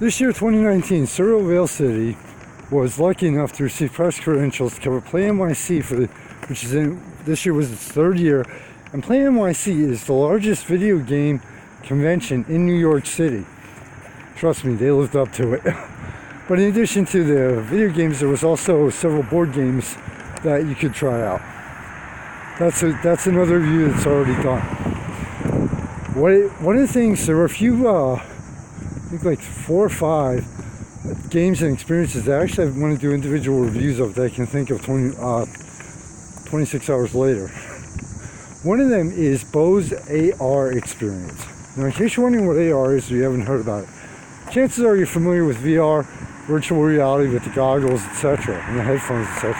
This year, 2019, Surreal City was lucky enough to receive press credentials to cover Play NYC which is this year was its third year. And Play NYC is the largest video game convention in New York City. Trust me, they lived up to it. But in addition to the video games, there was also several board games that you could try out. That's another review that's already done. One of the things, there were a few, I think like 4 or 5 games and experiences that actually I want to do individual reviews of that I can think of 26 hours later. One of them is Bose AR experience. Now, in case you're wondering what AR is or you haven't heard about it, chances are you're familiar with VR, virtual reality with the goggles, etc., and the headphones, etc.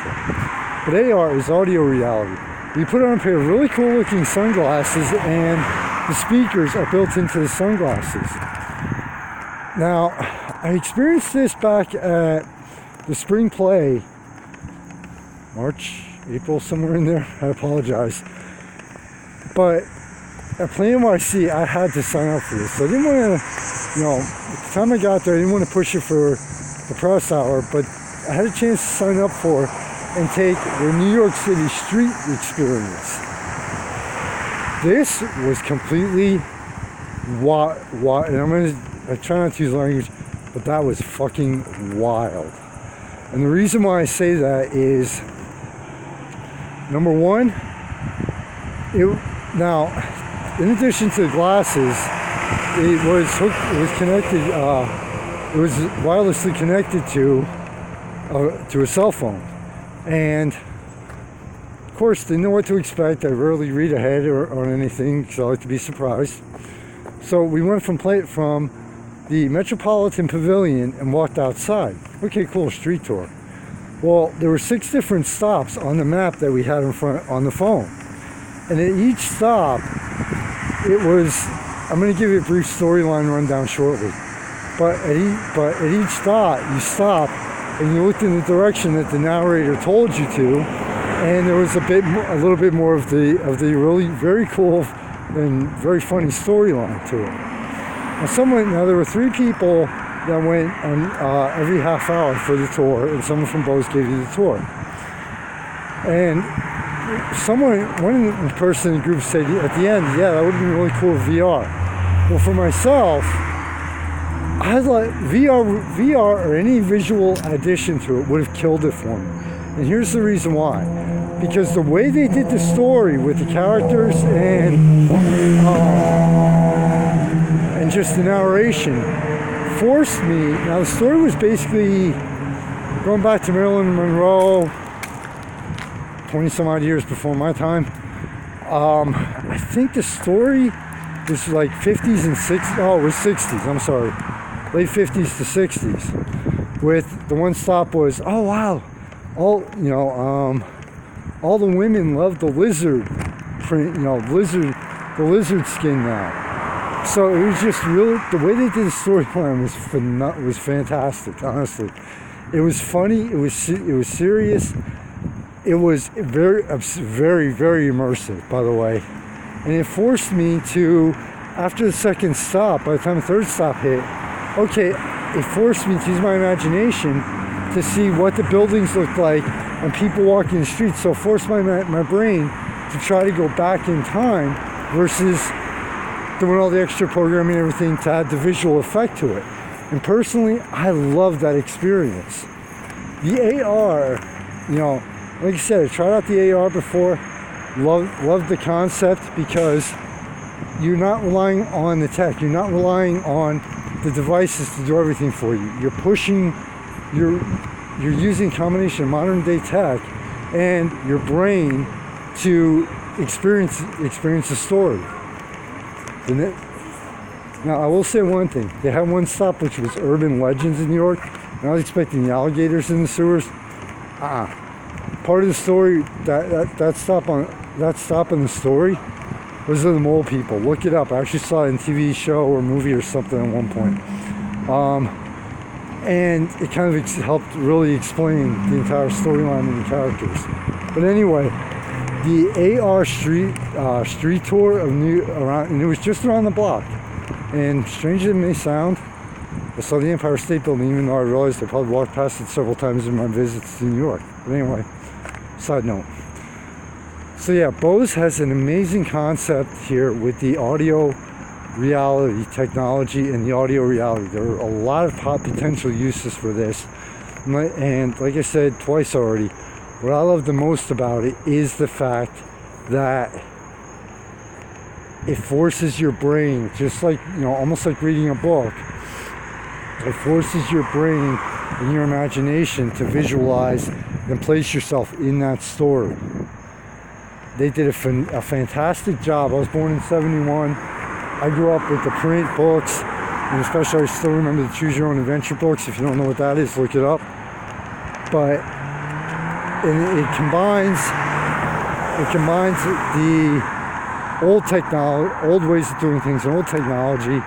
But AR is audio reality. You put on a pair of really cool looking sunglasses and the speakers are built into the sunglasses. Now, I experienced this back at the Spring Play, March, April, somewhere in there. I apologize. But at Play NYC, I had to sign up for this. So I didn't want to, at the time I got there, I didn't want to push it for the press hour, but I had a chance to sign up for and take the New York City street experience. This was completely and I try not to use language, but that was fucking wild. And the reason why I say that is, number one, now, in addition to the glasses, it was connected, it was wirelessly connected to a cell phone. And of course, didn't know what to expect. I rarely read ahead on anything because I like to be surprised. So we went from the Metropolitan Pavilion and walked outside. Okay, cool, street tour. Well, there were 6 different stops on the map that we had on the phone. And at each stop, I'm going to give you a brief storyline rundown shortly. But at each stop, you stop and you looked in the direction that the narrator told you to, and there was a little bit more of the really very cool and very funny storyline to it. Now there were 3 people that went on every half hour for the tour, and someone from Bose gave you the tour. And one person in the group said at the end, yeah, that would have been really cool with VR. Well, for myself, I was like, VR or any visual addition to it would have killed it for me. And here's the reason why. Because the way they did the story with the characters and just the narration forced me. Now, the story was basically going back to Marilyn Monroe, 20 some odd years before my time. I think the story was like 50s and 60s. Oh, it was 60s. I'm sorry. Late 50s to 60s. With the one stop was, oh wow, all the women love the lizard print, the lizard skin now. So it was just really, the way they did the storyline was fantastic. Honestly, it was funny. It was serious. It was very, very, very immersive, by the way. And it forced me to, after the second stop, by the time the third stop hit, it forced me to use my imagination to see what the buildings looked like and people walking the streets. So it forced my brain to try to go back in time versus doing all the extra programming and everything to add the visual effect to it. And personally, I love that experience. The AR, like I said, I tried out the AR before. Loved the concept because you're not relying on the tech. You're not relying on the devices to do everything for you. You're using a combination of modern day tech and your brain to experience the story. Now, I will say one thing. They had one stop which was urban legends in New York, and I was expecting the alligators in the sewers. Part of the story, that stop in the story was of the mole people. Look it up. I actually saw it in a TV show or movie or something at one point. And it kind of helped really explain the entire storyline and the characters. But anyway, the AR street tour of and it was just around the block. And strange as it may sound, I saw the Empire State Building, even though I realized I probably walked past it several times in my visits to New York. But anyway, side note. So yeah, Bose has an amazing concept here with the audio reality technology and the audio reality. There are a lot of potential uses for this. And like I said twice already, what I love the most about it is the fact that it forces your brain, just like, almost like reading a book, it forces your brain and your imagination to visualize and place yourself in that story. They did a fantastic job. I was born in 71. I grew up with the print books, and especially I still remember the Choose Your Own Adventure books. If you don't know what that is, look it up. But it combines the old ways of doing things and old technology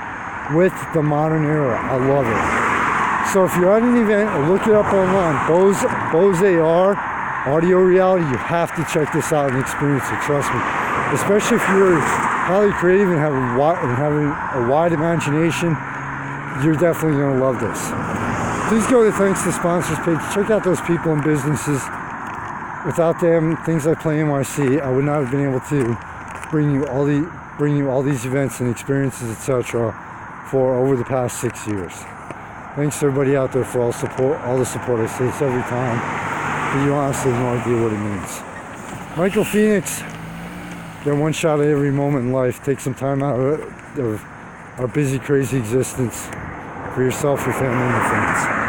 with the modern era. I love it. So if you're at an event, or look it up online, Bose AR, audio reality, you have to check this out and experience it, trust me. Especially if you're highly creative and having a wide imagination, you're definitely going to love this. Please go to the Thanks to Sponsors page. Check out those people and businesses. Without them, things like Play NYC, I would not have been able to bring you all these events and experiences, etc., for over the past 6 years. Thanks to everybody out there for all the support. I say this every time, but you honestly have no idea what it means. Michael Phoenix, get one shot at every moment in life. Take some time out of our busy, crazy existence for yourself, your family, and your friends.